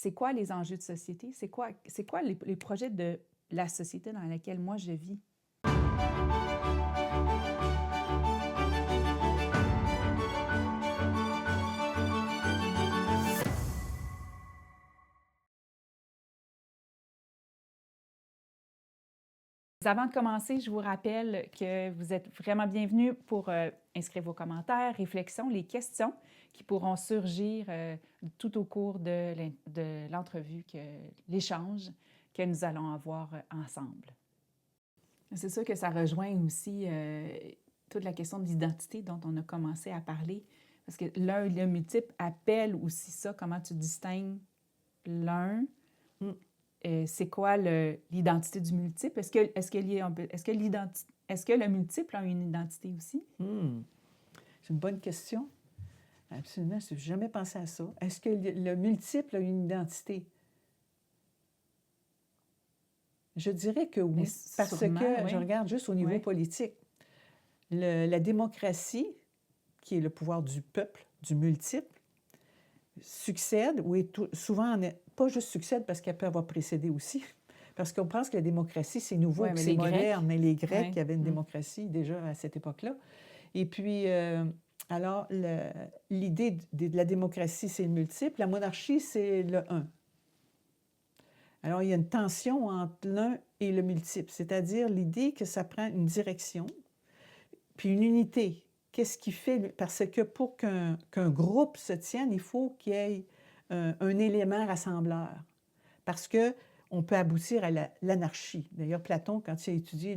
c'est quoi les enjeux de société? C'est quoi les projets de la société dans laquelle moi je vis? Avant de commencer, je vous rappelle que vous êtes vraiment bienvenus pour inscrire vos commentaires, réflexions, les questions qui pourront surgir tout au cours de l'entrevue, l'échange que nous allons avoir ensemble. C'est sûr que ça rejoint aussi toute la question de l'identité dont on a commencé à parler, parce que l'un et le multiple appelle aussi ça, comment tu distingues l'un. C'est quoi l'identité du multiple? Est-ce que le multiple a une identité aussi? C'est une bonne question. Absolument, je n'ai jamais pensé à ça. Est-ce que le multiple a une identité? Je dirais que oui, parce sûrement, que oui. je regarde juste au niveau politique. La démocratie, qui est le pouvoir du peuple, du multiple, succède, ou est souvent, pas juste succède parce qu'elle peut avoir précédé aussi, parce qu'on pense que la démocratie, c'est nouveau, que c'est moderne, mais les Grecs avaient une démocratie déjà à cette époque-là. Et puis, alors, l'idée de la démocratie, c'est le multiple, la monarchie, c'est le un. Alors, il y a une tension entre l'un et le multiple, c'est-à-dire l'idée que ça prend une direction, puis une unité. Qu'est-ce qui fait? Parce que pour qu'un groupe se tienne, il faut qu'il y ait un élément rassembleur. Parce qu'on peut aboutir à l'anarchie. D'ailleurs, Platon, quand il a étudié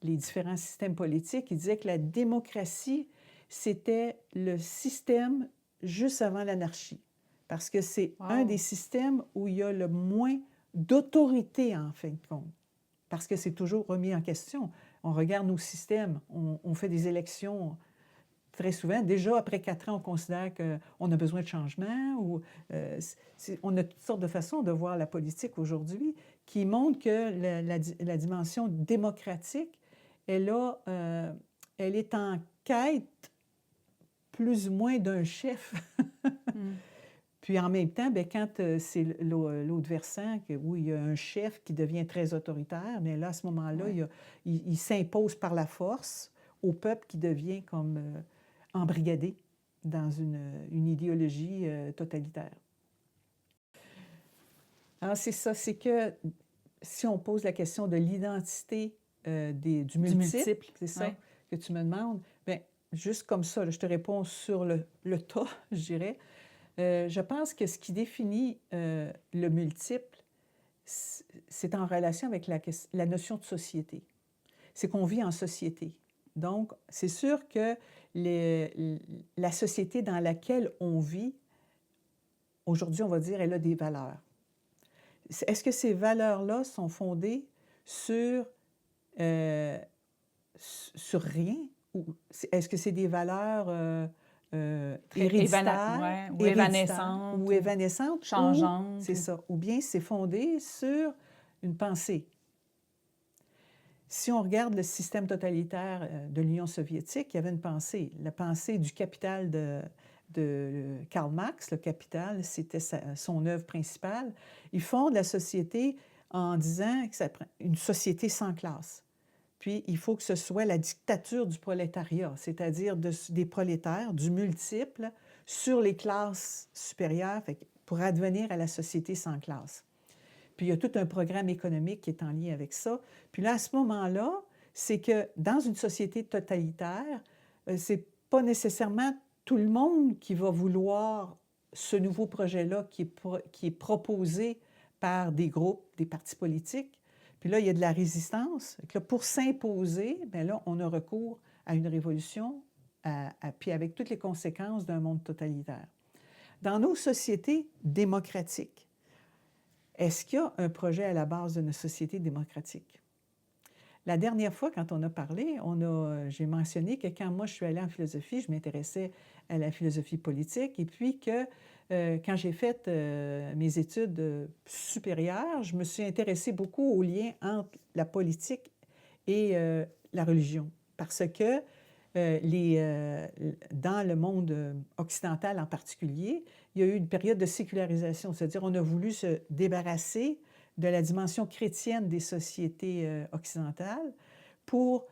les différents systèmes politiques, il disait que la démocratie, c'était le système juste avant l'anarchie. Parce que c'est un des systèmes où il y a le moins d'autorité, en fin de compte. Parce que c'est toujours remis en question. On regarde nos systèmes, on fait des élections très souvent. Déjà, après 4 ans, on considère qu'on a besoin de changement. On a toutes sortes de façons de voir la politique aujourd'hui qui montrent que la dimension démocratique, elle est en quête plus ou moins d'un chef. Puis en même temps, bien, quand c'est l'autre versant, où il y a un chef qui devient très autoritaire, bien là, à ce moment-là, il s'impose par la force au peuple qui devient comme embrigadé dans une idéologie totalitaire. Alors, c'est ça, c'est que si on pose la question de l'identité du multiple, c'est ça que tu me demandes, bien, juste comme ça, là, je te réponds sur le tas, je dirais. Je pense que ce qui définit le multiple, c'est en relation avec la notion de société. C'est qu'on vit en société. Donc, c'est sûr que la société dans laquelle on vit, aujourd'hui, on va dire, elle a des valeurs. Est-ce que ces valeurs-là sont fondées sur rien? Ou est-ce que c'est des valeurs héréditaires, ou évanescentes, ou évanescentes, changeantes. C'est ça. Ou bien c'est fondé sur une pensée. Si on regarde le système totalitaire de l'Union soviétique, il y avait une pensée. La pensée du Capital de Karl Marx, le Capital, c'était son œuvre principale. Il fonde la société en disant que ça prend une société sans classe. Puis, il faut que ce soit la dictature du prolétariat, c'est-à-dire des prolétaires, du multiple, sur les classes supérieures, pour advenir à la société sans classe. Puis, il y a tout un programme économique qui est en lien avec ça. Puis là, à ce moment-là, c'est que dans une société totalitaire, c'est pas nécessairement tout le monde qui va vouloir ce nouveau projet-là qui est proposé par des groupes, des partis politiques. Puis là, il y a de la résistance. Là, pour s'imposer, bien là, on a recours à une révolution, puis avec toutes les conséquences d'un monde totalitaire. Dans nos sociétés démocratiques, est-ce qu'il y a un projet à la base de nos sociétés démocratiques? La dernière fois, quand on a parlé, j'ai mentionné que quand moi je suis allée en philosophie, je m'intéressais à la philosophie politique, et puis que quand j'ai fait mes études supérieures, je me suis intéressée beaucoup aux liens entre la politique et la religion. Parce que dans le monde occidental en particulier, il y a eu une période de sécularisation, c'est-à-dire on a voulu se débarrasser de la dimension chrétienne des sociétés occidentales pour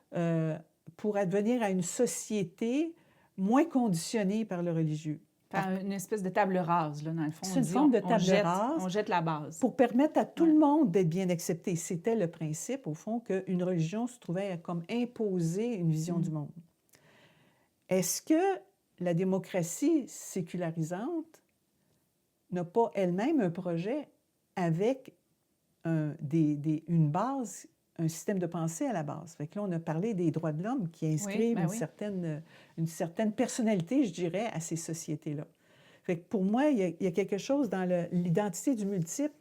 advenir à une société moins conditionnée par le religieux. Faire une espèce de table rase, là, dans le fond. C'est une forme de table rase. On jette la base. Pour permettre à tout le monde d'être bien accepté. C'était le principe, au fond, qu'une religion se trouvait à comme imposer une vision du monde. Est-ce que la démocratie sécularisante n'a pas elle-même un projet avec une base, un système de pensée à la base? Fait que là, on a parlé des droits de l'homme qui inscrivent une certaine personnalité, je dirais, à ces sociétés-là. Fait que pour moi, il y a quelque chose dans l'identité du multiple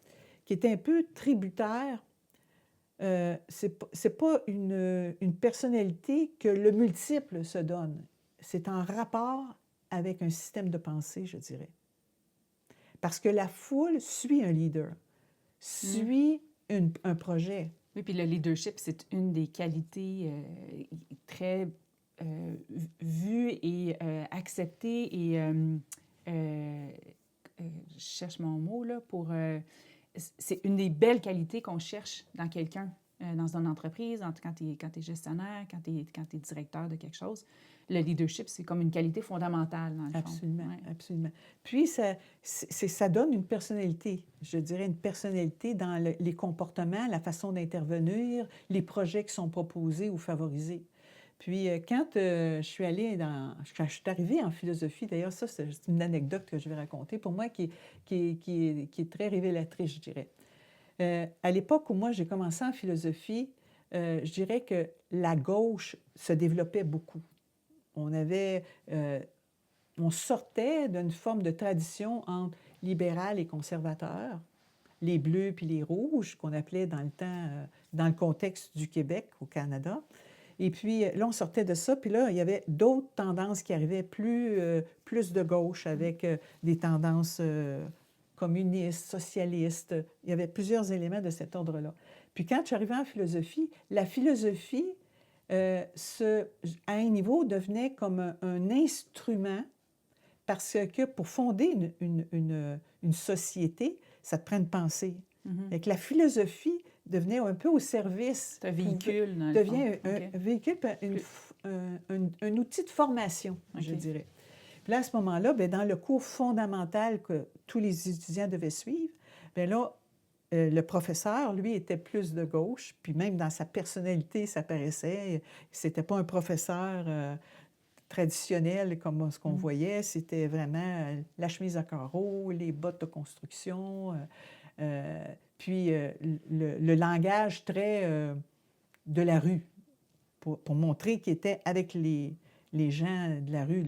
qui est un peu tributaire. C'est pas une personnalité que le multiple se donne. C'est en rapport avec un système de pensée, je dirais. Parce que la foule suit un leader, suit un projet. Oui, puis le leadership, c'est une des qualités très vues et acceptées et je cherche mon mot là pour c'est une des belles qualités qu'on cherche dans quelqu'un, dans une entreprise, quand tu es gestionnaire, quand tu es directeur de quelque chose. Le leadership, c'est comme une qualité fondamentale dans le Absolument, fond. Ouais. absolument. Puis, ça donne une personnalité, je dirais une personnalité dans les comportements, la façon d'intervenir, les projets qui sont proposés ou favorisés. Puis, quand je suis arrivée en philosophie, d'ailleurs, ça, c'est une anecdote que je vais raconter, pour moi, qui est très révélatrice, je dirais. À l'époque où moi, j'ai commencé en philosophie, je dirais que la gauche se développait beaucoup. On sortait d'une forme de tradition entre libéral et conservateur, les bleus puis les rouges, qu'on appelait dans le temps, dans le contexte du Québec, au Canada. Et puis là, on sortait de ça, puis là, il y avait d'autres tendances qui arrivaient, plus de gauche, avec des tendances communistes, socialistes. Il y avait plusieurs éléments de cet ordre-là. Puis quand je suis arrivée en philosophie, la philosophie, à un niveau, devenait comme un instrument parce que pour fonder une société, ça te prend une pensée. Avec la philosophie devenait un peu au service. C'est un véhicule, dans le devient fond. un véhicule, un outil de formation, je dirais. Puis là, à ce moment-là, bien, dans le cours fondamental que tous les étudiants devaient suivre, bien là, le professeur, lui, était plus de gauche, puis même dans sa personnalité, ça paraissait. C'était pas un professeur traditionnel comme ce qu'on voyait, c'était vraiment la chemise à carreaux, les bottes de construction, puis le langage très de la rue, pour montrer qu'il était avec les gens de la rue,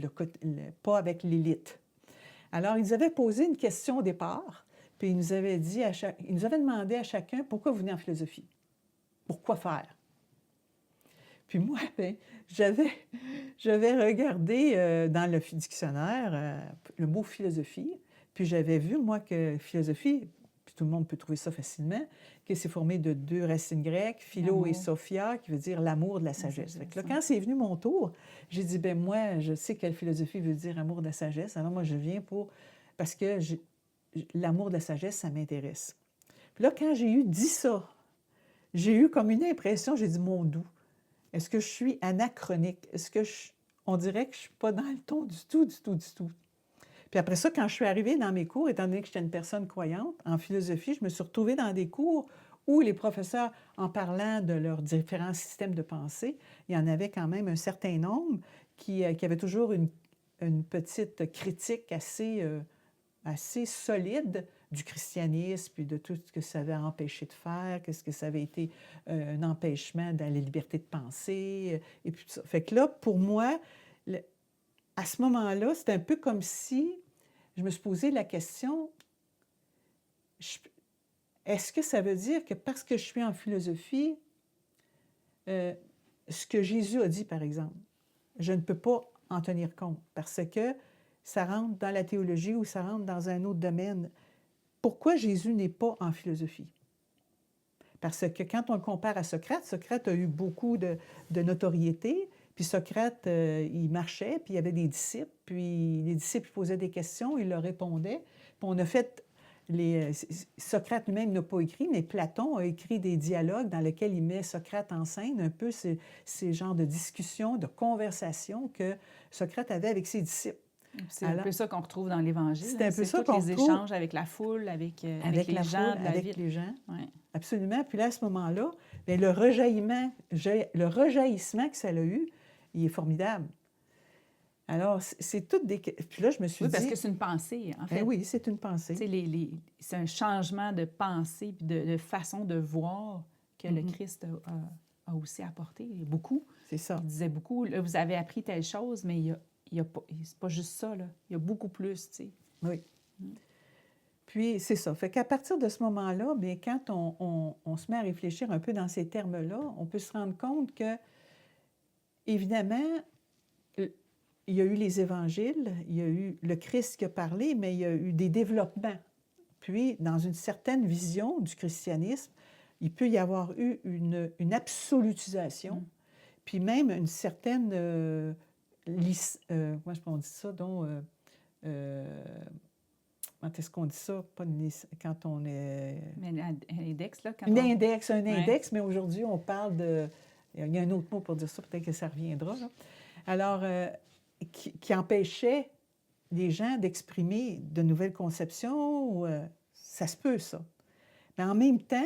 pas avec l'élite. Alors, ils avaient posé une question au départ, puis ils nous avaient demandé à chacun pourquoi vous venez en philosophie, pourquoi faire. Puis moi, bien, j'avais regardé dans le dictionnaire le mot philosophie, puis j'avais vu, moi, que philosophie, puis tout le monde peut trouver ça facilement, que c'est formé de 2 racines grecques, philo et sophia, qui veut dire l'amour de la sagesse. Fait que là, quand c'est venu mon tour, j'ai dit, bien, moi, je sais quelle philosophie veut dire amour de la sagesse, alors moi, je viens parce que l'amour de la sagesse, ça m'intéresse. Puis là, quand j'ai dit ça, j'ai eu comme une impression, j'ai dit, mon doux, est-ce que je suis anachronique? Est-ce que on dirait que je ne suis pas dans le ton du tout, du tout, du tout? Puis après ça, quand je suis arrivée dans mes cours, étant donné que j'étais une personne croyante, en philosophie, je me suis retrouvée dans des cours où les professeurs, en parlant de leurs différents systèmes de pensée, il y en avait quand même un certain nombre qui avaient toujours une petite critique assez solide du christianisme, puis de tout ce que ça avait empêché de faire, qu'est-ce que ça avait été un empêchement de la liberté de penser, et puis tout ça. Fait que là, pour moi, à ce moment-là, c'est un peu comme si je me suis posé la question, est-ce que ça veut dire que parce que je suis en philosophie, ce que Jésus a dit, par exemple, je ne peux pas en tenir compte parce que ça rentre dans la théologie ou ça rentre dans un autre domaine. Pourquoi Jésus n'est pas en philosophie? Parce que quand on le compare à Socrate, Socrate a eu beaucoup de notoriété, Puis Socrate, il marchait, puis il y avait des disciples, puis les disciples posaient des questions, il leur répondait. Puis on a fait, Socrate lui-même n'a pas écrit, mais Platon a écrit des dialogues dans lesquels il met Socrate en scène, un peu ces genres de discussions, de conversations que Socrate avait avec ses disciples. C'est un peu ça qu'on retrouve dans l'Évangile. C'est un peu ça tous qu'on les retrouve échanges avec la foule, avec les gens de la ville. Avec les gens. Ouais. Absolument. Puis là, à ce moment-là, bien, le rejaillissement que ça a eu, il est formidable. Alors, c'est toutes des... Puis là, je me suis Oui, dit... parce que c'est une pensée, en fait. Ben oui, c'est une pensée. C'est un changement de pensée puis de façon de voir que le Christ a aussi apporté. Beaucoup. C'est ça. Il disait beaucoup, là, vous avez appris telle chose, mais c'est pas juste ça, là. Il y a beaucoup plus, tu sais. Oui. Puis, c'est ça. Fait qu'à partir de ce moment-là, bien, quand on se met à réfléchir un peu dans ces termes-là, on peut se rendre compte que, évidemment, il y a eu les évangiles, il y a eu le Christ qui a parlé, mais il y a eu des développements. Puis, dans une certaine vision du christianisme, il peut y avoir eu une absolutisation, puis même une certaine... comment est-ce qu'on dit ça? Donc, quand est-ce qu'on dit ça? Pas quand on est... Mais un index, là, quand un on... index, mais aujourd'hui, on parle de... Il y a un autre mot pour dire ça, peut-être que ça reviendra. Là. Alors, qui empêchait les gens d'exprimer de nouvelles conceptions, ça se peut, ça. Mais en même temps,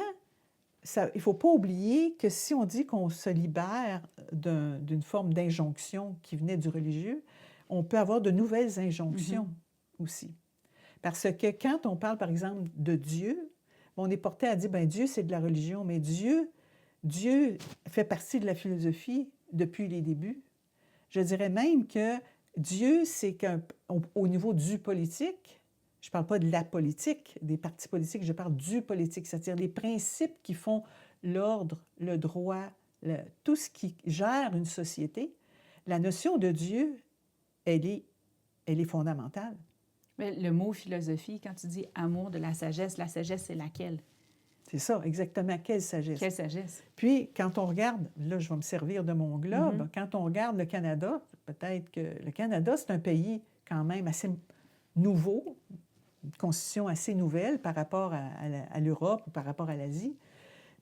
il ne faut pas oublier que si on dit qu'on se libère d'une forme d'injonction qui venait du religieux, on peut avoir de nouvelles injonctions aussi. Parce que quand on parle, par exemple, de Dieu, on est porté à dire, bien, Dieu, c'est de la religion, mais Dieu fait partie de la philosophie depuis les débuts. Je dirais même que Dieu, c'est qu'au niveau du politique, je ne parle pas de la politique, des partis politiques, je parle du politique, c'est-à-dire les principes qui font l'ordre, le droit, tout ce qui gère une société. La notion de Dieu, elle est fondamentale. Mais le mot philosophie, quand tu dis amour de la sagesse, c'est laquelle? C'est ça, exactement. Quelle sagesse? Quelle sagesse? Puis, quand on regarde, là, je vais me servir de mon globe, quand on regarde le Canada, peut-être que le Canada, c'est un pays quand même assez nouveau, une constitution assez nouvelle par rapport à l'Europe ou par rapport à l'Asie,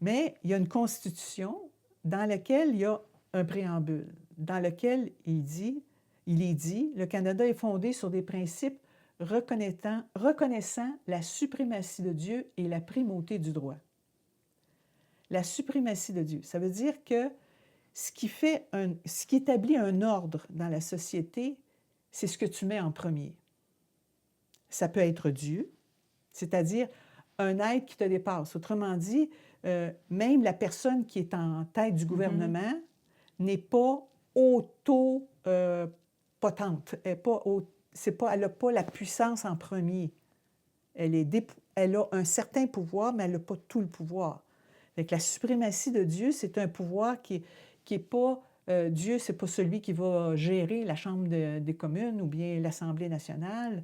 mais il y a une constitution dans laquelle il y a un préambule, dans lequel il est dit, le Canada est fondé sur des principes reconnaissant la suprématie de Dieu et la primauté du droit. La suprématie de Dieu, ça veut dire que ce qui établit un ordre dans la société, c'est ce que tu mets en premier. Ça peut être Dieu, c'est-à-dire un être qui te dépasse. Autrement dit, même la personne qui est en tête du gouvernement n'est pas auto-potente, elle n'a pas la puissance en premier. Elle a un certain pouvoir, mais elle n'a pas tout le pouvoir. Donc, la suprématie de Dieu, c'est un pouvoir qui est pas... Dieu, ce n'est pas celui qui va gérer la Chambre des communes ou bien l'Assemblée nationale.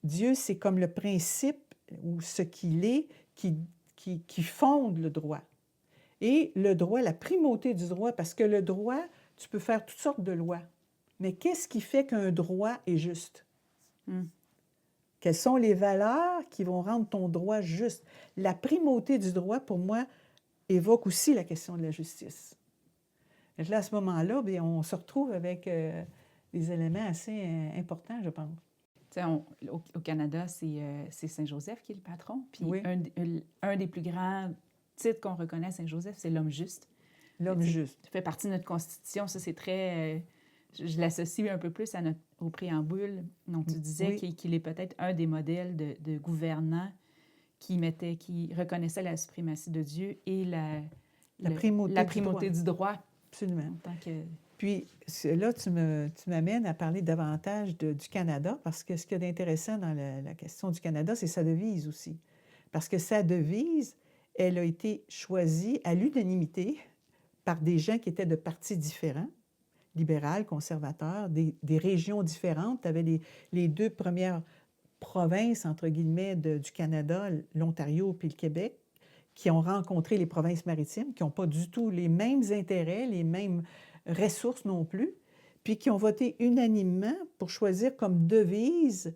Dieu, c'est comme le principe ou ce qu'il est qui fonde le droit. Et le droit, la primauté du droit, parce que le droit, tu peux faire toutes sortes de lois. Mais qu'est-ce qui fait qu'un droit est juste? Quelles sont les valeurs qui vont rendre ton droit juste? La primauté du droit, pour moi, évoque aussi la question de la justice. Et là, à ce moment-là, bien, on se retrouve avec des éléments assez importants, je pense. Au Canada, c'est Saint-Joseph qui est le patron. Puis oui. un des plus grands titres qu'on reconnaît à Saint-Joseph, c'est l'homme juste. L'homme juste. Ça fait partie de notre Constitution. Ça, c'est très... je l'associe un peu plus au préambule. Donc, tu disais qu'il est peut-être un des modèles de gouvernants qui reconnaissait la suprématie de Dieu et la primauté du droit. Absolument. Puis là, tu m'amènes à parler davantage du Canada, parce que ce qu'il y a d'intéressant dans la question du Canada, c'est sa devise aussi. Parce que sa devise, elle a été choisie à l'unanimité par des gens qui étaient de partis différents, libéral, conservateur, des régions différentes. Tu avais les deux premières provinces, entre guillemets, du Canada, l'Ontario puis le Québec, qui ont rencontré les provinces maritimes, qui n'ont pas du tout les mêmes intérêts, les mêmes ressources non plus, puis qui ont voté unanimement pour choisir comme devise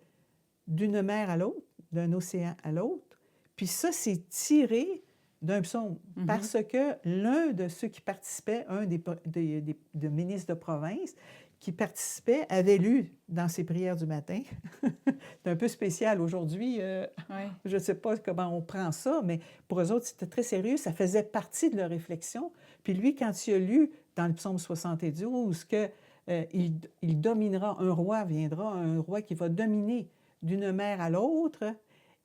d'une mer à l'autre, d'un océan à l'autre. Puis ça, c'est tiré d'un psaume, parce que l'un de ceux qui participaient, un des ministres de province, qui participait, avait lu dans ses prières du matin. C'est un peu spécial aujourd'hui. Je ne sais pas comment on prend ça, mais pour eux autres, c'était très sérieux. Ça faisait partie de leur réflexion. Puis lui, quand il a lu dans le psaume 72 que il dominera, un roi viendra, un roi qui va dominer d'une mer à l'autre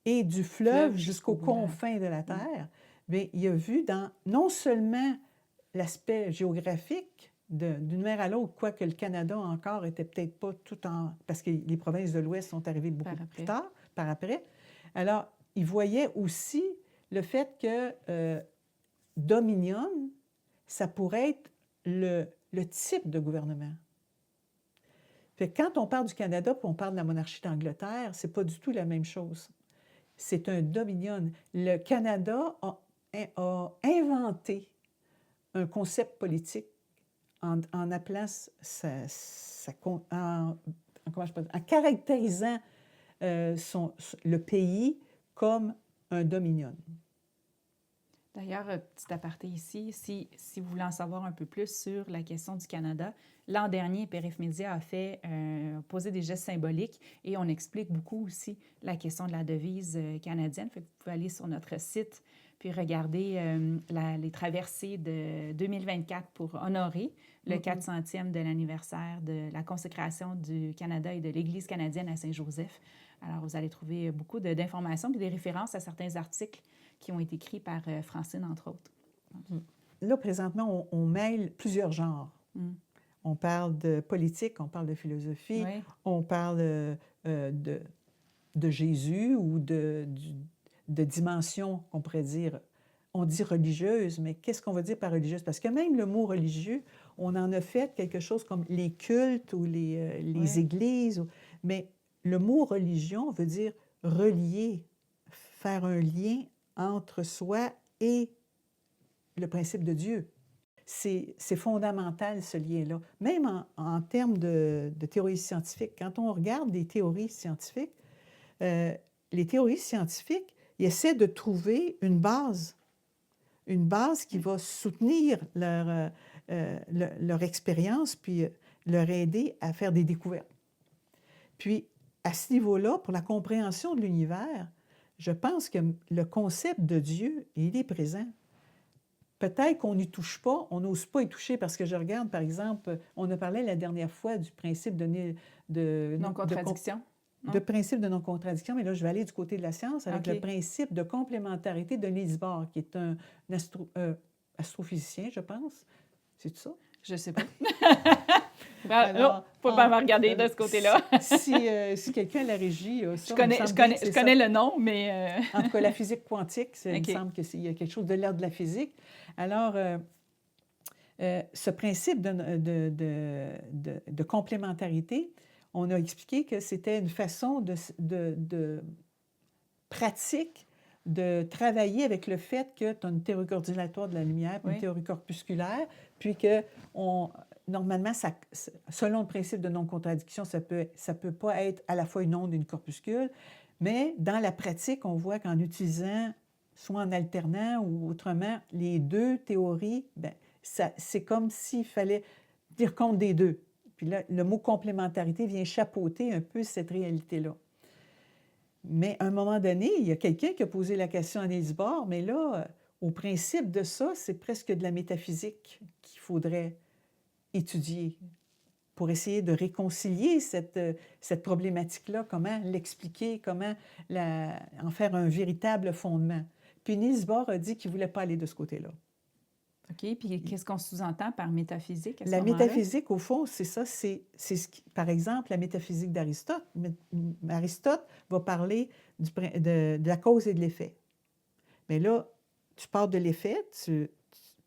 et du fleuve jusqu'aux confins de la terre, bien, il a vu dans non seulement l'aspect géographique d'une mer à l'autre, quoique le Canada encore était peut-être pas tout en... parce que les provinces de l'Ouest sont arrivées beaucoup plus tard, par après. Alors, il voyait aussi le fait que Dominion, ça pourrait être le type de gouvernement. Fait que quand on parle du Canada puis on parle de la monarchie d'Angleterre, c'est pas du tout la même chose. C'est un dominion. Le Canada a inventé un concept politique en appelant en caractérisant le pays comme un dominion. D'ailleurs, petit aparté ici, si vous voulez en savoir un peu plus sur la question du Canada, l'an dernier, Périph Média a posé des gestes symboliques et on explique beaucoup aussi la question de la devise canadienne. Fait que vous pouvez aller sur notre site puis regarder les traversées de 2024 pour honorer le 400e de l'anniversaire de la consécration du Canada et de l'Église canadienne à Saint-Joseph. Alors, vous allez trouver beaucoup d'informations et des références à certains articles qui ont été écrits par Francine, entre autres. Là, présentement, on mêle plusieurs genres. On parle de politique, on parle de philosophie, on parle de Jésus ou de dimension, on pourrait dire. On dit religieuse, mais qu'est-ce qu'on veut dire par religieuse? Parce que même le mot religieux, on en a fait quelque chose comme les cultes ou les églises. Mais le mot religion veut dire relier, faire un lien entre soi et le principe de Dieu. C'est fondamental, ce lien-là. Même en termes de théorie scientifique, quand on regarde des théories scientifiques, les théories scientifiques, ils essaient de trouver une base qui va soutenir leur expérience, puis leur aider à faire des découvertes. Puis, à ce niveau-là, pour la compréhension de l'univers, je pense que le concept de Dieu, il est présent. Peut-être qu'on n'y touche pas, on n'ose pas y toucher, parce que je regarde, par exemple, on a parlé la dernière fois du principe de non-contradiction. De principe de non-contradiction, mais là, je vais aller du côté de la science avec le principe de complémentarité de Niels Bohr, qui est un astrophysicien, je pense. C'est ça? Je ne sais pas. Alors, faut pas me regarder de ce côté-là. si quelqu'un à la régie a ça, je connais le nom, mais... En tout cas, la physique quantique, il me semble qu'il y a quelque chose de l'ordre de la physique. Alors, ce principe de complémentarité, on a expliqué que c'était une façon de pratique de travailler avec le fait que tu as une théorie coordinatoire de la lumière, puis une théorie corpusculaire, puis que normalement, selon le principe de non-contradiction, ça peut pas être à la fois une onde et une corpuscule, mais dans la pratique, on voit qu'en utilisant, soit en alternant ou autrement, les deux théories, c'est comme s'il fallait dire compte des deux. Puis là, le mot complémentarité vient chapeauter un peu cette réalité-là. Mais à un moment donné, il y a quelqu'un qui a posé la question à Niels Bohr, mais là, au principe de ça, c'est presque de la métaphysique qu'il faudrait étudier pour essayer de réconcilier cette problématique-là, comment l'expliquer, comment en faire un véritable fondement. Puis Niels Bohr a dit qu'il ne voulait pas aller de ce côté-là. OK. Puis qu'est-ce qu'on sous-entend par métaphysique à ce La moment-là? métaphysique, au fond, c'est ça. Par exemple, la métaphysique d'Aristote. Aristote va parler de la cause et de l'effet. Mais là, tu pars de l'effet, tu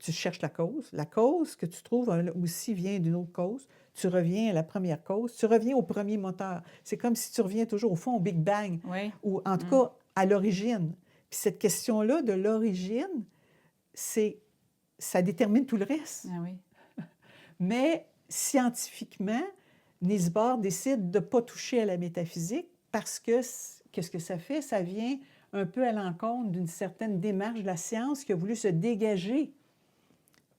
cherches la cause. La cause que tu trouves aussi vient d'une autre cause. Tu reviens à la première cause. Tu reviens au premier moteur. C'est comme si tu reviens toujours, au fond, au Big Bang. Ou en tout cas, à l'origine. Puis cette question-là de l'origine, ça détermine tout le reste. Ah oui. Mais scientifiquement, Niels Bohr décide de ne pas toucher à la métaphysique parce que qu'est-ce que ça fait? Ça vient un peu à l'encontre d'une certaine démarche de la science qui a voulu se dégager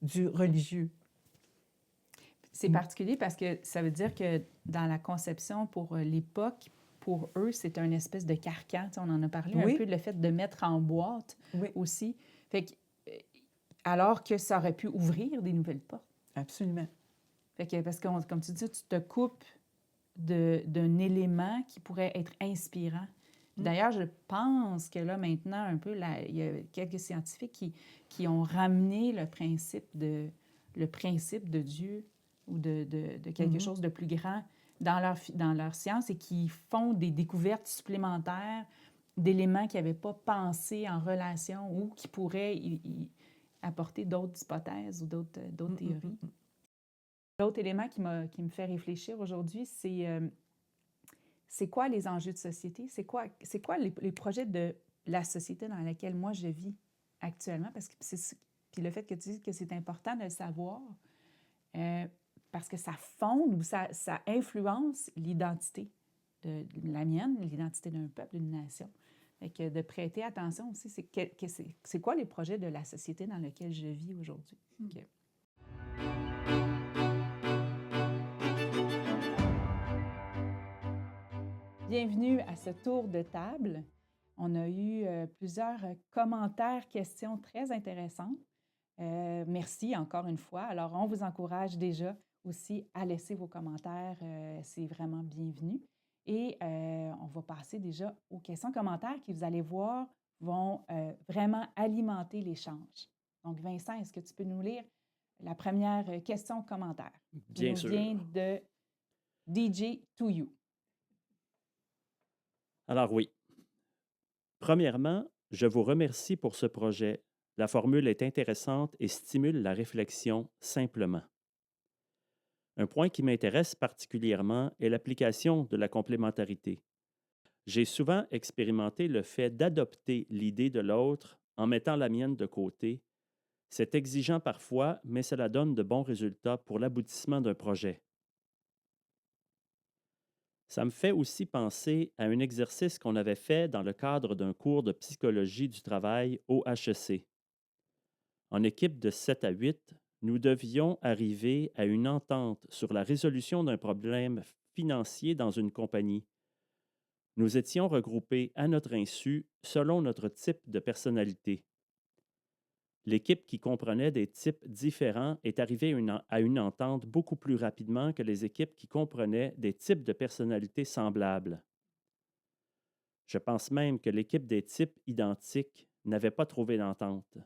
du religieux. C'est particulier parce que ça veut dire que dans la conception pour l'époque, pour eux, c'est un espèce de carcan. Tu sais, on en a parlé un Oui. peu, le fait de mettre en boîte Oui, aussi. Fait que, alors que ça aurait pu ouvrir des nouvelles portes. absolument. Fait que, parce que, comme tu dis, tu te coupes d'un élément qui pourrait être inspirant. D'ailleurs, je pense que là, maintenant, un peu, il y a quelques scientifiques qui ont ramené le principe de Dieu ou de quelque chose de plus grand dans leur science et qui font des découvertes supplémentaires d'éléments qu'ils n'avaient pas pensé en relation ou qui pourraient apporter d'autres hypothèses ou d'autres théories. L'autre élément qui me fait réfléchir aujourd'hui, c'est quoi les enjeux de société? C'est quoi les projets de la société dans laquelle moi je vis actuellement? Parce que puis le fait que tu dises que c'est important de le savoir, parce que ça fonde ou ça influence l'identité de la mienne, l'identité d'un peuple, d'une nation. Fait que de prêter attention aussi, c'est quoi les projets de la société dans laquelle je vis aujourd'hui? Bienvenue à ce tour de table. On a eu plusieurs commentaires, questions très intéressantes. Merci encore une fois. Alors, on vous encourage déjà aussi à laisser vos commentaires. C'est vraiment bienvenu. Et on va passer déjà aux questions-commentaires qui, vous allez voir, vont vraiment alimenter l'échange. Donc, Vincent, est-ce que tu peux nous lire la première question-commentaire? Bien qui nous sûr. vient de DJ to You. Alors oui. Premièrement, je vous remercie pour ce projet. La formule est intéressante et stimule la réflexion simplement. Un point qui m'intéresse particulièrement est l'application de la complémentarité. J'ai souvent expérimenté le fait d'adopter l'idée de l'autre en mettant la mienne de côté. C'est exigeant parfois, mais cela donne de bons résultats pour l'aboutissement d'un projet. Ça me fait aussi penser à un exercice qu'on avait fait dans le cadre d'un cours de psychologie du travail au HEC. En équipe de 7 à 8, nous devions arriver à une entente sur la résolution d'un problème financier dans une compagnie. Nous étions regroupés à notre insu selon notre type de personnalité. L'équipe qui comprenait des types différents est arrivée à une entente beaucoup plus rapidement que les équipes qui comprenaient des types de personnalités semblables. Je pense même que l'équipe des types identiques n'avait pas trouvé d'entente.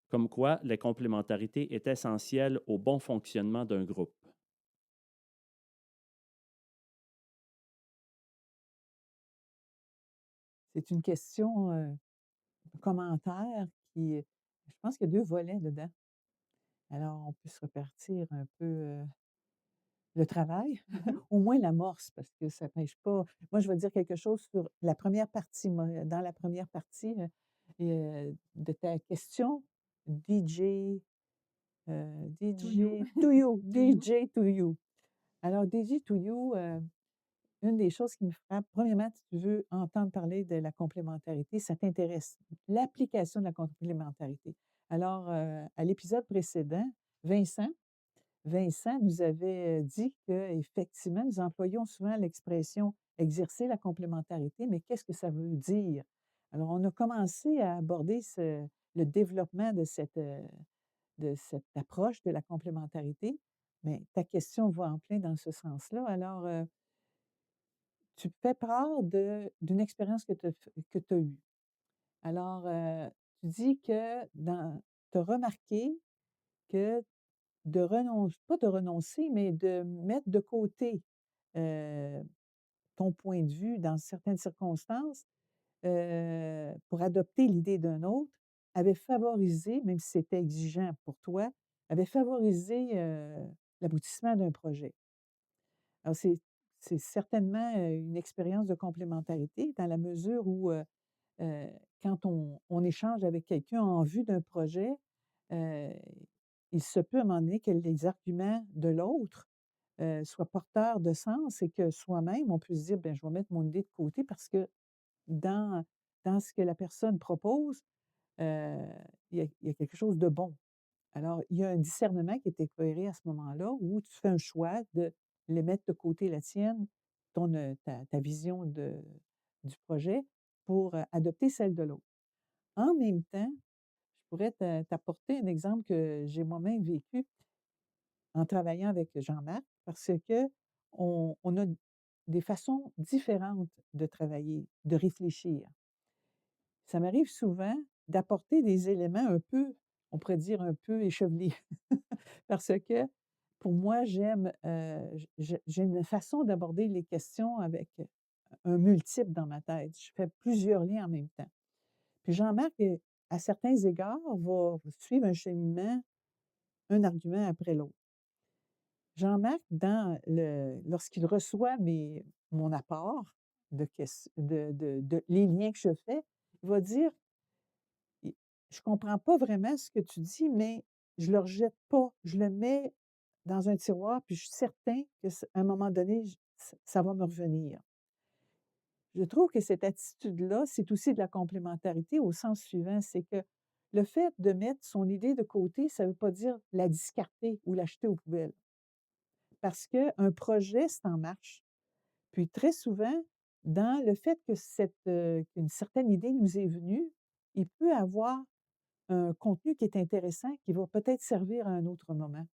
Comme quoi, la complémentarité est essentielle au bon fonctionnement d'un groupe. C'est une question, un commentaire qui, je pense qu'il y a 2 volets dedans. Alors on peut se repartir un peu, le travail, au moins l'amorce parce que ça pêche pas. Moi, je vais dire quelque chose sur la première partie, moi, dans la première partie, de ta question, DJ, To you. DJ to you, To you. DJ to you. Alors DJ to you, une des choses qui me frappe, premièrement, si tu veux entendre parler de la complémentarité, ça t'intéresse, l'application de la complémentarité. Alors, à l'épisode précédent, Vincent Vincent nous avait dit qu'effectivement, nous employons souvent l'expression exercer la complémentarité, mais qu'est-ce que ça veut dire? Alors, on a commencé à aborder le développement de cette approche de la complémentarité, mais ta question va en plein dans ce sens-là. Alors, tu fais part d'une expérience que tu as eue. Alors, tu dis que tu as remarqué que pas de renoncer, mais de mettre de côté, heu, ton point de vue dans certaines circonstances, pour adopter l'idée d'un autre, avait favorisé, même si c'était exigeant pour toi, avait favorisé, l'aboutissement d'un projet. Alors c'est certainement, une expérience de complémentarité dans la mesure où, quand on échange avec quelqu'un en vue d'un projet, heu il se peut à un moment donné que les arguments de l'autre soient porteurs de sens et que soi-même, on peut se dire, ben, je vais mettre mon idée de côté parce que dans, dans ce que la personne propose, euh, il y a quelque chose de bon. Alors, il y a un discernement qui est opéré à ce moment-là où tu fais un choix de les mettre de côté la tienne, ta vision du projet, pour adopter celle de l'autre. En même temps, je pourrais t'apporter un exemple que j'ai moi-même vécu en travaillant avec Jean-Marc, parce que on a des façons différentes de travailler, de réfléchir. Ça m'arrive souvent d'apporter des éléments un peu, on pourrait dire un peu échevelés, parce que pour moi, j'ai une façon d'aborder les questions avec un multiple dans ma tête. Je fais plusieurs liens en même temps. Puis Jean-Marc, à certains égards, va suivre un cheminement, un argument après l'autre. Jean-Marc, lorsqu'il reçoit mon apport de les liens que je fais, il va dire: «I Je comprends pas vraiment ce que tu dis, mais je le rejette pas. Je le mets dans un tiroir, puis je suis certain qu'à un moment donné, ça va me revenir». Je trouve que cette attitude-là, c'est aussi de la complémentarité au sens suivant, c'est que le fait de mettre son idée de côté, ça ne veut pas dire la discarter ou l'acheter aux poubelles. Parce qu'un projet, c'est en marche. Puis très souvent, dans le fait que qu'une certaine idée nous est venue, il peut avoir un contenu qui est intéressant, qui va peut-être servir à un autre moment.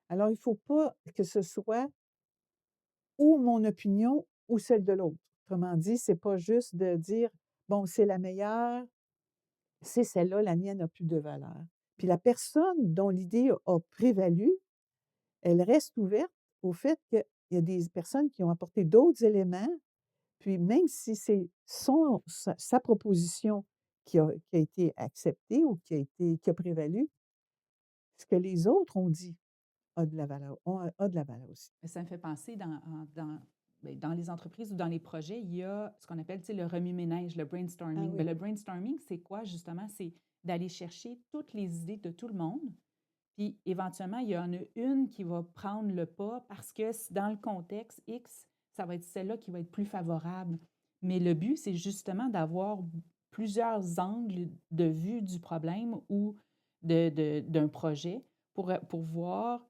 Alors, il ne faut pas que ce soit ou mon opinion ou celle de l'autre. Autrement dit, c'est pas juste de dire: «Bon, c'est la meilleure, c'est celle-là, la mienne n'a plus de valeur». Puis la personne dont l'idée a prévalu, elle reste ouverte au fait qu'il y a des personnes qui ont apporté d'autres éléments. Puis même si c'est sa proposition qui a été acceptée ou qui a prévalu, ce que les autres ont dit a de la valeur aussi. Ça me fait penser dans les entreprises ou dans les projets, il y a ce qu'on appelle, tu sais, le remue-ménage, le Ah brainstorming. oui. Le brainstorming, c'est quoi justement? C'est d'aller chercher toutes les idées de tout le monde. Puis éventuellement, il y en a une qui va prendre le pas parce que dans le contexte X, ça va être celle-là qui va être plus favorable. Mais le but, c'est justement d'avoir plusieurs angles de vue du problème ou d'un projet pour voir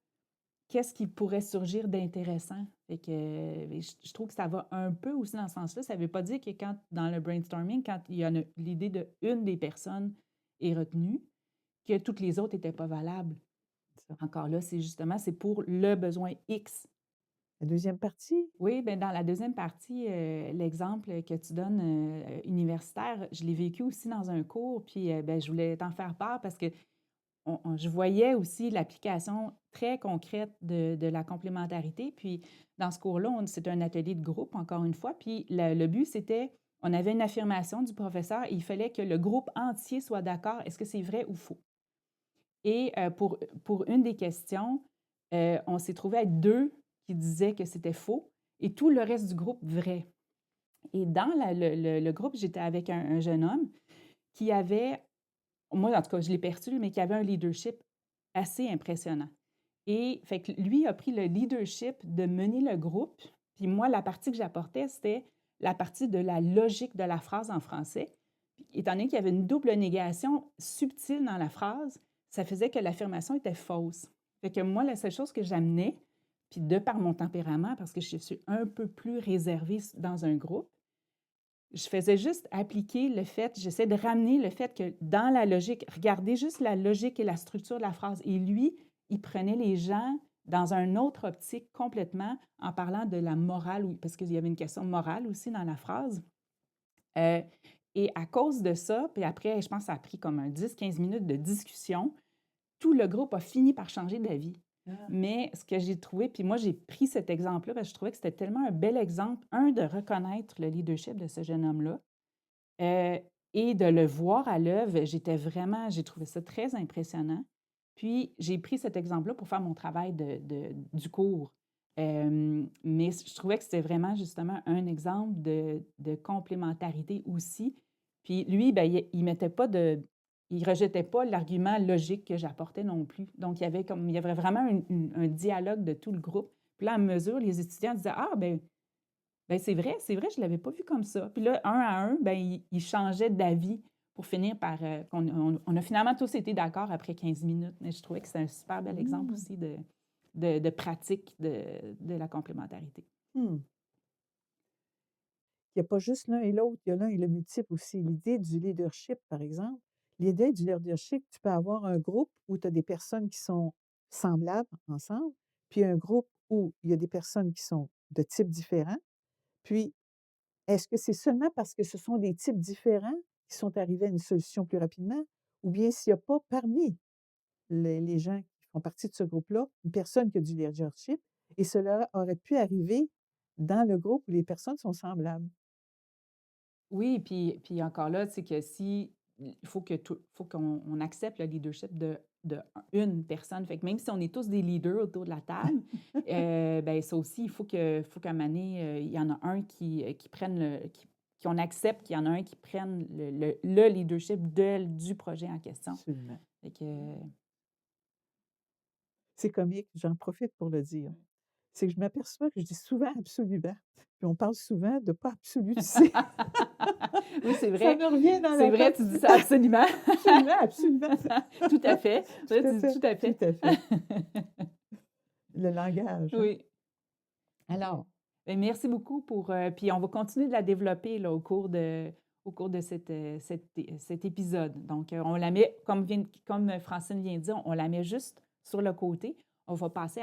qu'est-ce qui pourrait surgir d'intéressant. Fait que je trouve que ça va un peu aussi dans ce sens-là. Ça ne veut pas dire que quand, dans le brainstorming, quand il y en a l'idée d'une des personnes est retenue, que toutes les autres n'étaient pas valables. Ça. Encore là, c'est pour le besoin X. La deuxième partie? Oui, bien, dans la deuxième partie, l'exemple que tu donnes universitaire, je l'ai vécu aussi dans un cours, puis ben, je voulais t'en faire part parce que je voyais aussi l'application très concrète de la complémentarité. Puis dans ce cours-là, c'était un atelier de groupe, encore une fois. Puis le but, c'était, on avait une affirmation du professeur et il fallait que le groupe entier soit d'accord, est-ce que c'est vrai ou faux? Et pour une des questions, on s'est trouvé avec deux qui disaient que c'était faux et tout le reste du groupe vrai. Et dans le groupe, j'étais avec un jeune homme qui avait, moi en tout cas, je l'ai perçu, mais qui avait un leadership assez impressionnant. Et fait que lui a pris le leadership de mener le groupe. Puis moi, la partie que j'apportais, c'était la partie de la logique de la phrase en français. Puis, étant donné qu'il y avait une double négation subtile dans la phrase, ça faisait que l'affirmation était fausse. Fait que moi, la seule chose que j'amenais, puis de par mon tempérament, parce que je suis un peu plus réservée dans un groupe, je faisais juste appliquer le fait, j'essaie de ramener le fait que dans la logique, regardez juste la logique et la structure de la phrase. Et lui, il prenait les gens dans un autre optique complètement en parlant de la morale, parce qu'il y avait une question morale aussi dans la phrase. Euh, et à cause de ça, puis après, je pense que ça a pris comme un 10-15 minutes de discussion, tout le groupe a fini par changer d'avis. Ah. Mais ce que j'ai trouvé, puis moi j'ai pris cet exemple-là parce que je trouvais que c'était tellement un bel exemple, de reconnaître le leadership de ce jeune homme-là et de le voir à l'œuvre, j'ai trouvé ça très impressionnant. Puis j'ai pris cet exemple-là pour faire mon travail du cours. Mais je trouvais que c'était vraiment justement un exemple de complémentarité aussi. Puis lui, ben, il ne mettait pas il rejetait pas l'argument logique que j'apportais non plus. Donc, il y avait vraiment un dialogue de tout le groupe. Puis là, à mesure, les étudiants disaient: «Ah, ben c'est vrai, je l'avais pas vu comme ça.» Puis là, un à un, ben, ils changeaient d'avis pour finir par, on a finalement tous été d'accord après 15 minutes. Mais je trouvais que c'était un super bel exemple Mmh. aussi de pratique de la complémentarité. Mmh. Il n'y a pas juste l'un et l'autre, il y a l'un et le multiple aussi. L'idée du leadership, par exemple, l'idée du leadership, tu peux avoir un groupe où tu as des personnes qui sont semblables ensemble, puis un groupe où il y a des personnes qui sont de types différents. Puis, est-ce que c'est seulement parce que ce sont des types différents qui sont arrivés à une solution plus rapidement? Ou bien s'il n'y a pas parmi les gens qui font partie de ce groupe-là, une personne qui a du leadership, et cela aurait pu arriver dans le groupe où les personnes sont semblables? Oui, puis encore là, c'est que si il faut qu'on accepte le leadership de une personne. Fait que même si on est tous des leaders autour de la table, ben ça aussi, faut qu'à un moment donné, il y en a un qui prenne qu'on accepte qu'il y en a un qui prenne le leadership du projet en question. Absolument. Fait que C'est comique, j'en profite pour le dire. C'est que je m'aperçois que je dis souvent absolument, puis on parle souvent de pas absolutiser. oui, c'est Ça vrai. me revient dans C'est la vrai, tête. tu dis ça absolument. Absolument, absolument. Tout à fait. Tout Ouais, à tu dis fait, tout à tout fait. à fait. Le langage, hein. Oui. Alors, Ben, merci beaucoup puis on va continuer de la développer là, au cours de cet épisode. Donc, on la met, comme Francine vient de dire, on la met juste sur le côté. On va passer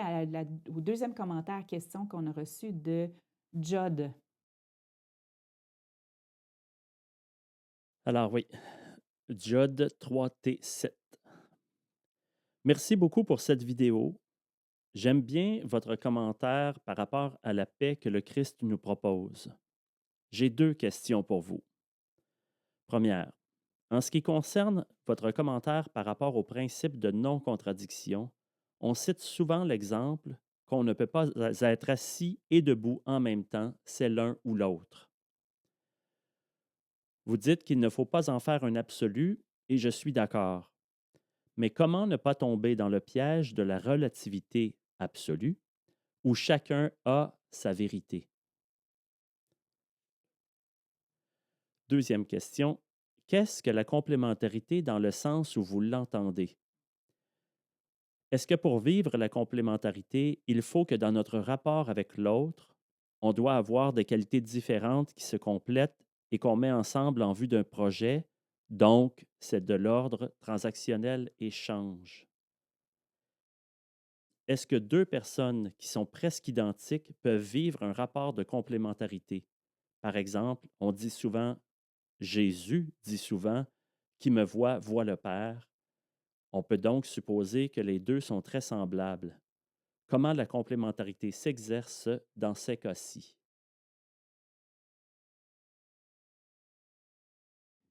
au deuxième commentaire, question qu'on a reçu de Judd. Alors oui, Jod 3T7. Merci beaucoup pour cette vidéo. J'aime bien votre commentaire par rapport à la paix que le Christ nous propose. J'ai deux questions pour vous. Première, en ce qui concerne votre commentaire par rapport au principe de non-contradiction, on cite souvent l'exemple qu'on ne peut pas être assis et debout en même temps, c'est l'un ou l'autre. Vous dites qu'il ne faut pas en faire un absolu, et je suis d'accord. Mais comment ne pas tomber dans le piège de la relativité absolue, où chacun a sa vérité? Deuxième question, qu'est-ce que la complémentarité dans le sens où vous l'entendez? Est-ce que pour vivre la complémentarité, il faut que dans notre rapport avec l'autre, on doit avoir des qualités différentes qui se complètent et qu'on met ensemble en vue d'un projet, donc c'est de l'ordre transactionnel échange? Est-ce que deux personnes qui sont presque identiques peuvent vivre un rapport de complémentarité? Par exemple, on dit souvent, Jésus dit souvent, qui me voit, voit le Père. On peut donc supposer que les deux sont très semblables. Comment la complémentarité s'exerce dans ces cas-ci?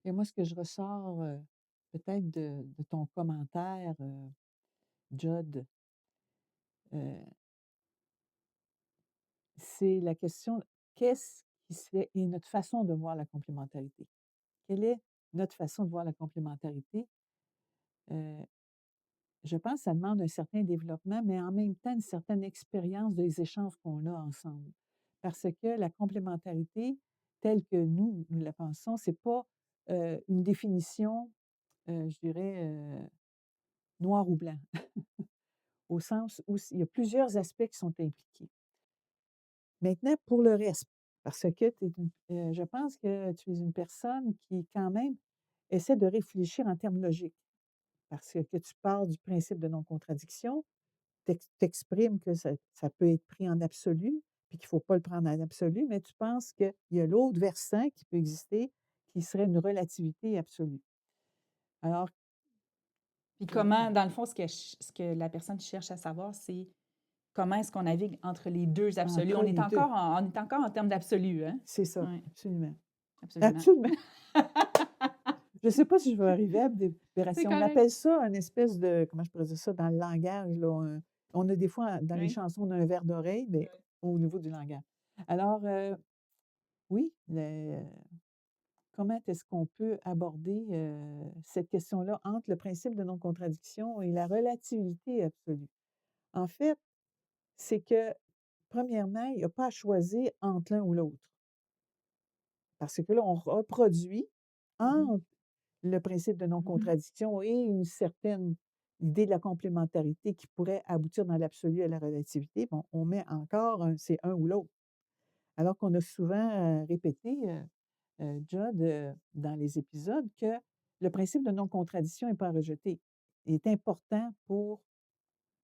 et moi, ce que je ressors, peut-être de ton commentaire, Judd, heu, c'est la question: qu'est-ce qui se fait et notre façon de voir la complémentarité? Quelle est notre façon de voir la complémentarité? Heu, je pense que ça demande un certain développement, mais en même temps une certaine expérience des échanges qu'on a ensemble. Parce que la complémentarité, telle que nous la pensons, c'est pas, une définition, je dirais, noir ou blanc, au sens où il y a plusieurs aspects qui sont impliqués. Maintenant pour le reste, parce que je pense que tu es une personne qui quand même essaie de réfléchir en termes logiques. Parce que tu pars du principe de non-contradiction, t'exprimes que ça peut être pris en absolu, puis qu'il ne faut pas le prendre en absolu, mais tu penses qu'il y a l'autre versant qui peut exister, qui serait une relativité absolue. Alors, Puis oui, comment, dans le fond, ce que la personne cherche à savoir, c'est comment est-ce qu'on navigue entre les deux absolus. entre les 2, On est encore en termes d'absolu, hein? c'est ça, Oui, absolument. absolument. Absolument. Je ne sais pas si je vais arriver à me C'est débarrasser. On correct. appelle ça un espèce de, comment je pourrais dire ça, dans le langage, là, on a des fois, dans les Oui. chansons, on a un verre d'oreille, mais au niveau du langage. Alors, oui, comment est-ce qu'on peut aborder, cette question-là entre le principe de non-contradiction et la relativité absolue? En fait, c'est que, premièrement, il y a pas à choisir entre l'un ou l'autre. Parce que là, on reproduit Mmh. entre le principe de Mmh. non-contradiction et une certaine idée de la complémentarité qui pourrait aboutir dans l'absolu à la relativité. Bon, on met encore c'est un ou l'autre. Alors qu'on a souvent, répété, déjà dans les épisodes que le principe de non-contradiction n'est pas à rejeter. Il est important pour,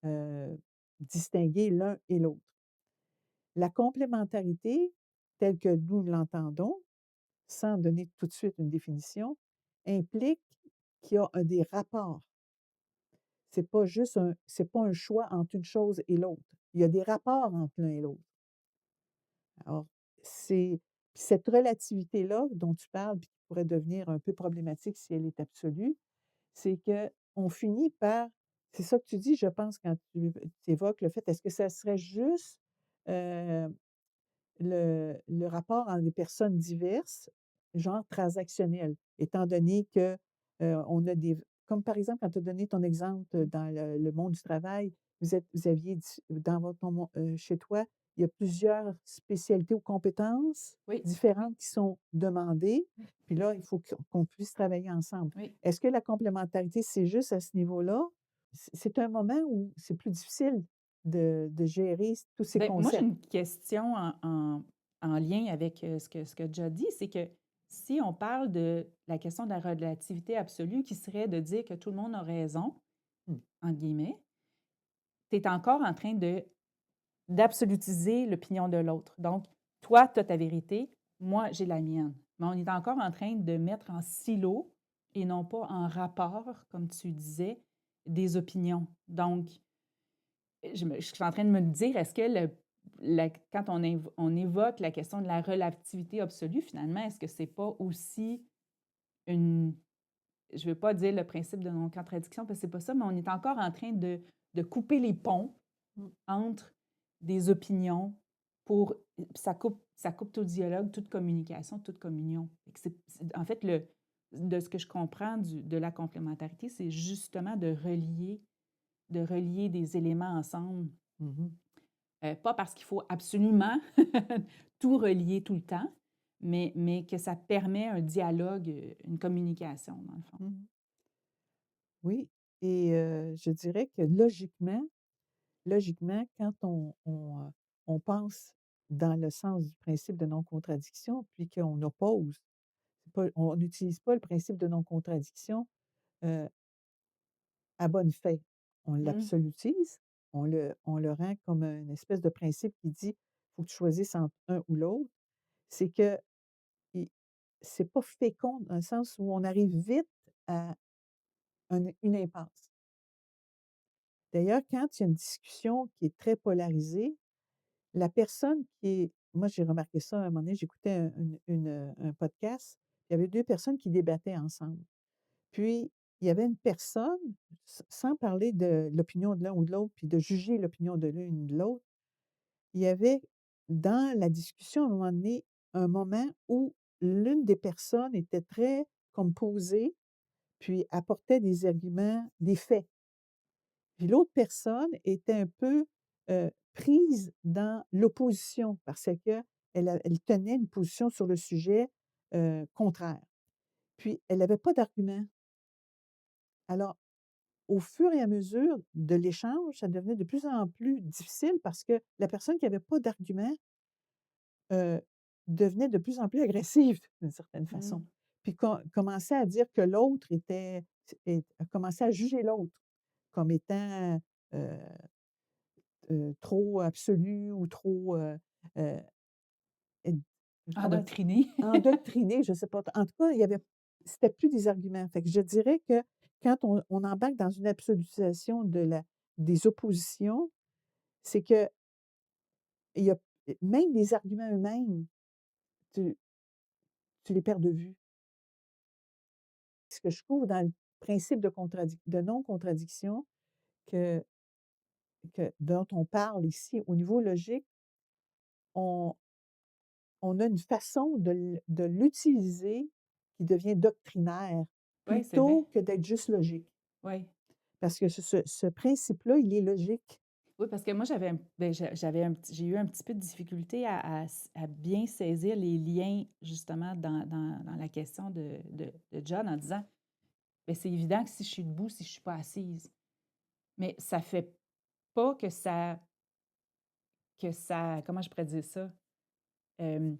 heu, distinguer l'un et l'autre. La complémentarité, telle que nous l'entendons, sans donner tout de suite une définition, implique qu'il y a des rapports. C'est pas un choix entre une chose et l'autre. Il y a des rapports entre l'un et l'autre. Alors, c'est cette relativité-là dont tu parles, puis qui pourrait devenir un peu problématique si elle est absolue, c'est qu'on finit par c'est ça que tu dis, je pense, quand tu évoques le fait, est-ce que ça serait juste, euh, le rapport entre des personnes diverses, genre transactionnel, étant donné que, on a des comme par exemple, quand tu as donné ton exemple dans le monde du travail, vous aviez dis dans votre chez toi, il y a plusieurs spécialités ou compétences Oui, différentes qui sont demandées, puis là, il faut qu'on puisse travailler ensemble. oui. Est-ce que la complémentarité, c'est juste à ce niveau-là? C'est un moment où c'est plus difficile de gérer tous ces Ben moi, j'ai concepts. une question en lien avec, ce que tu as dit, c'est que si on parle de la question de la relativité absolue qui serait de dire que tout le monde a raison, Mmh. entre guillemets, tu es encore en train de d'absolutiser l'opinion de l'autre. Donc, toi, tu as ta vérité, moi, j'ai la mienne. Mais on est encore en train de mettre en silo et non pas en rapport, comme tu disais, des opinions. Donc, je suis en train de me dire, est-ce que quand on évoque la question de la relativité absolue, finalement, est-ce que c'est pas aussi une, je ne veux pas dire le principe de non-contradiction, parce que c'est pas ça, mais on est encore en train de couper les ponts Mmh. entre des opinions pour, ça coupe tout dialogue, toute communication, toute communion. Fait que en fait, de ce que je comprends de la complémentarité, c'est justement de relier des éléments ensemble. Mmh. Pas parce qu'il faut absolument tout relier tout le temps, mais que ça permet un dialogue, une communication, dans le fond. Mmh. Oui et je dirais que logiquement, quand on pense dans le sens du principe de non-contradiction, puis qu'on oppose, c'est pas on n'utilise pas le principe de non-contradiction, heu, à bonne fin. On Mmh. l'absolutise, on le rend comme une espèce de principe qui dit: «Faut que tu choisisses entre un ou l'autre». C'est que i c'est pas fécond dans le sens où on arrive vite à une impasse. D'ailleurs, quand il y a une discussion qui est très polarisée, la personne qui est moi, j'ai remarqué ça à un moment donné, j'écoutais un podcast, il y avait 2 personnes qui débattaient ensemble. Puis, il y avait une personne, sans parler de l'opinion de l'un ou de l'autre, puis de juger l'opinion de l'une ou de l'autre, il y avait dans la discussion, à un moment donné, un moment où l'une des personnes était très comme posée, puis apportait des arguments, des faits. Puis l'autre personne était un peu, prise dans l'opposition parce qu'elle tenait une position sur le sujet, contraire. Puis elle n'avait pas d'argument. Alors, au fur et à mesure de l'échange, ça devenait de plus en plus difficile parce que la personne qui avait pas d'argument, heu, devenait de plus en plus agressive d'une certaine Mmh. façon. Puis commençait à dire que l'autre était commençait à juger l'autre comme étant, heu trop absolu ou trop, heu, ed comment Endoctriné. endoctriné, je sais pas. En tout cas, c'était plus des arguments. Fait que je dirais que quand on embarque dans une absolutisation des oppositions, c'est que il y a même les arguments eux-mêmes, tu tu les perds de vue. Ce que je trouve dans le principe de non-contradiction que dont on parle ici, au niveau logique, on on a une façon de l'utiliser qui devient doctrinaire Oui, c'est vrai. plutôt que d'être juste logique. Oui. Parce que ce principe-là, il est logique. Oui, parce que moi, j'ai eu un petit peu de difficulté à bien saisir les liens, justement, dans la question de John en disant, bien, c'est évident que si je suis debout, si je ne suis pas assise, mais ça fait pas que ça, comment je pourrais dire ça? Euh,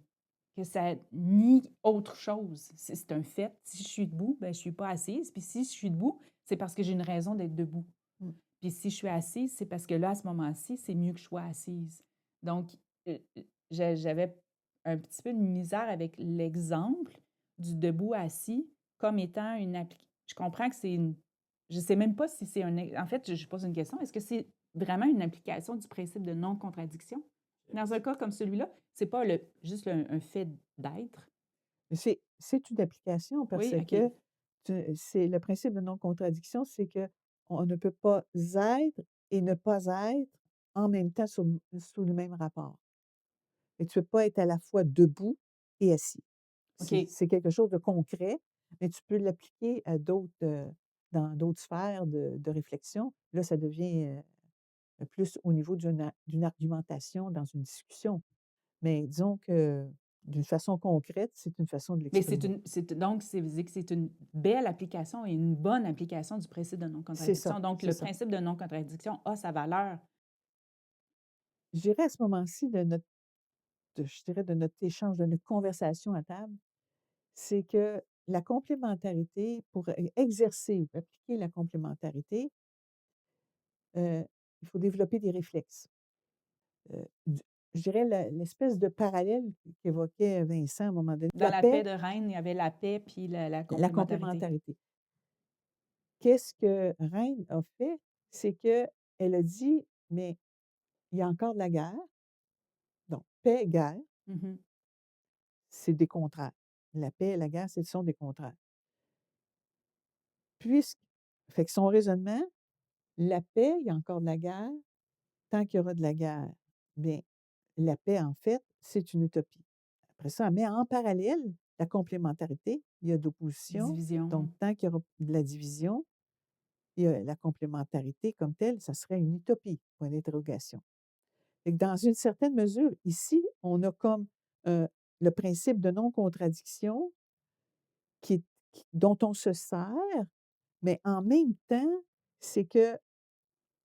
que ça nie autre chose. C'est un fait. Si je suis debout, ben, je ne suis pas assise. Puis si je suis debout, c'est parce que j'ai une raison d'être debout. Mmh. Puis si je suis assise, c'est parce que là, à ce moment-ci, c'est mieux que je sois assise. Donc, j'avais un petit peu de misère avec l'exemple du debout-assis comme étant une application. Je comprends que c'est une. Je ne sais même pas si c'est un. En fait, je pose une question. Est-ce que c'est vraiment une application du principe de non-contradiction? Dans un cas comme celui-là, c'est pas juste un fait d'être. C'est une application parce Oui, OK. que c'est le principe de non-contradiction, c'est que on ne peut pas être et ne pas être en même temps sous le même rapport. Et tu peux pas être à la fois debout et assis. OK. C'est quelque chose de concret, mais tu peux l'appliquer à dans d'autres sphères de réflexion. Là, ça devient, plus au niveau d'une argumentation dans une discussion. Mais disons que d'une façon concrète, c'est une façon de Mais l'exprimer. donc, c'est vous dire que c'est une belle application et une bonne application du principe de C'est ça, non-contradiction. Donc, c'est le ça. principe de non-contradiction a sa valeur. Je dirais à ce moment-ci je dirais de notre échange, de notre conversation à table, c'est que la complémentarité, pour exercer ou appliquer la complémentarité, il faut développer des réflexes. D Je dirais l'espèce de parallèle qu'évoquait Vincent à un moment donné, Dans la la paix paix, de Reine, il y avait la paix puis la la complémentarité. complémentarité. Qu'est-ce que Reine a fait? C'est qu'elle a dit: «Mais il y a encore de la guerre, donc paix, guerre, Mhm. c'est des contraires. La paix et la guerre, ce sont des contraires. Puisque Fait que son raisonnement, la paix, il y a encore de la guerre, tant qu'il y aura de la guerre, bien, la paix, en fait, c'est une utopie. Après ça, elle met en parallèle la complémentarité. Il y a d'opposition, donc Division. tant qu'il y aura de la division, il y a la complémentarité comme telle, ça serait une utopie, point d'interrogation. Fait que dans une certaine mesure, ici, on a comme, heu, le principe de non-contradiction qui est dont on se sert, mais en même temps, c'est que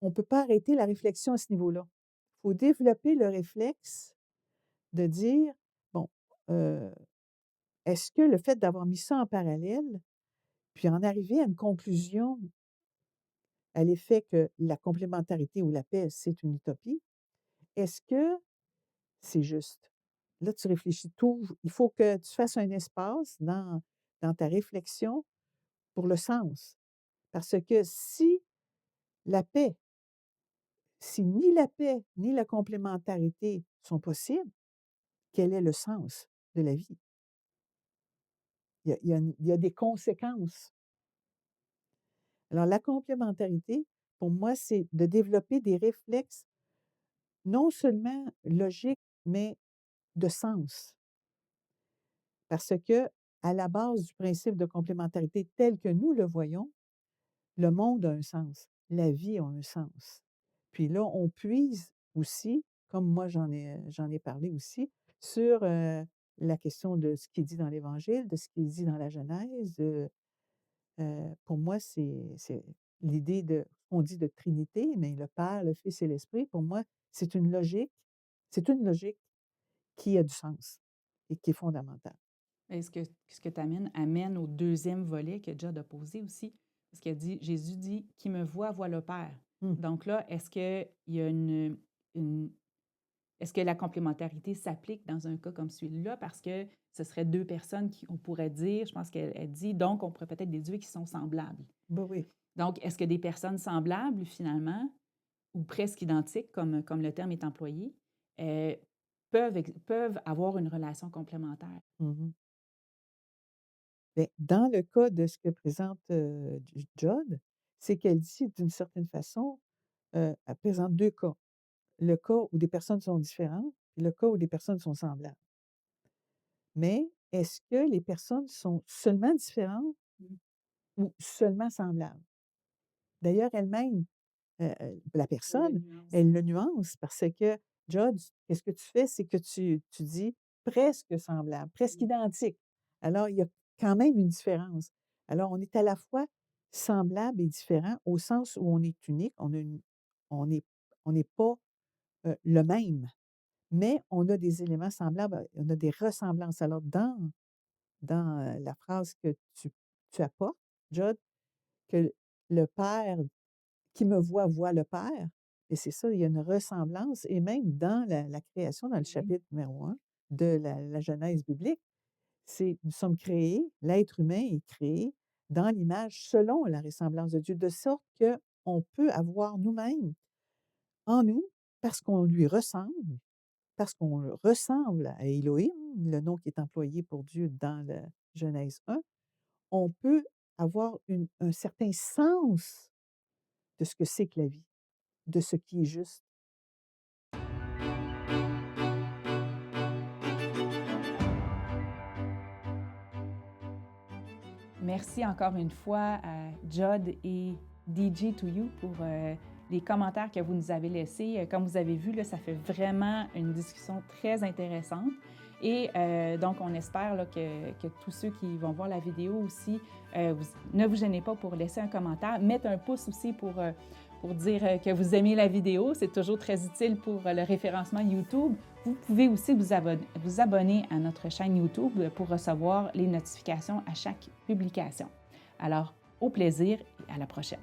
on peut pas arrêter la réflexion à ce niveau-là. Il faut développer le réflexe de dire: «Bon, heu, est-ce que le fait d'avoir mis ça en parallèle, puis en arriver à une conclusion à l'effet que la complémentarité ou la paix, c'est une utopie, est-ce que c'est juste?» Là, tu réfléchis tout. Il faut que tu fasses un espace dans ta réflexion pour le sens. Parce que la paix si ni la paix ni la complémentarité sont possibles, quel est le sens de la vie? Il y a des conséquences. Alors la complémentarité, pour moi, c'est de développer des réflexes non seulement logiques, mais de sens. Parce que à la base du principe de complémentarité tel que nous le voyons, le monde a un sens, la vie a un sens. Puis là, on puise aussi, comme moi j'en ai parlé aussi, sur, la question de ce qui est dit dans l'Évangile, de ce qui est dit dans la Genèse, pour moi, c'est l'idée on dit de Trinité, mais le Père, le Fils et l'Esprit, pour moi, c'est une logique qui a du sens et qui est fondamentale. Est-ce que ce que tu amène au deuxième volet que John a posé aussi? Parce qu'il a dit, Jésus dit, qui me voit le Père. Mmh. Donc là, est-ce qu'il y a une est-ce que la complémentarité s'applique dans un cas comme celui-là? Parce que ce serait deux personnes qui, on pourrait dire, je pense qu'elle dit, donc on pourrait peut-être déduire qu'ils sont semblables. Bah, oui. Donc, est-ce que des personnes semblables, finalement, ou presque identiques, comme le terme est employé, euh, peuvent avoir une relation complémentaire? Mmh. Beh, dans le cas de ce que présente, John, c'est qu'elle dit d'une certaine façon, elle présente 2 cas. Le cas où des personnes sont différentes et le cas où des personnes sont semblables. Mais est-ce que les personnes sont seulement différentes Mmh. ou seulement semblables? D'ailleurs, elle-même, la Elle le personne, nuance. elle le nuance parce que, Judd, qu'est-ce que tu fais? C'est que tu dis presque semblable, presque Mmh. identique. Alors, il y a quand même une différence. Alors, on est à la fois semblable et différent au sens où on est unique, on est on n'est pas, le même, mais on a des éléments semblables, on a des ressemblances. Alors dans la phrase que tu apportes, Judd, que le Père qui me voit, voit le Père. Et c'est ça, il y a une ressemblance. Et même dans la création, dans le Oui. chapitre numéro 1 de la Genèse biblique, c'est nous sommes créés, l'être humain est créé dans l'image selon la ressemblance de Dieu, de sorte qu'on peut avoir nous-mêmes en nous, parce qu'on lui ressemble, parce qu'on ressemble à Elohim, le nom qui est employé pour Dieu dans la Genèse 1, on peut avoir un certain sens de ce que c'est que la vie, de ce qui est juste. Merci encore une fois à Judd et DG2U pour les commentaires que vous nous avez laissés. Comme vous avez vu, là, ça fait vraiment une discussion très intéressante. Et donc, on espère là, que tous ceux qui vont voir la vidéo aussi, ne vous gênez pas pour laisser un commentaire. Mettez un pouce aussi pour dire que vous aimez la vidéo. C'est toujours très utile pour le référencement YouTube. Vous pouvez aussi vous abonner à notre chaîne YouTube pour recevoir les notifications à chaque publication. Alors, au plaisir et à la prochaine.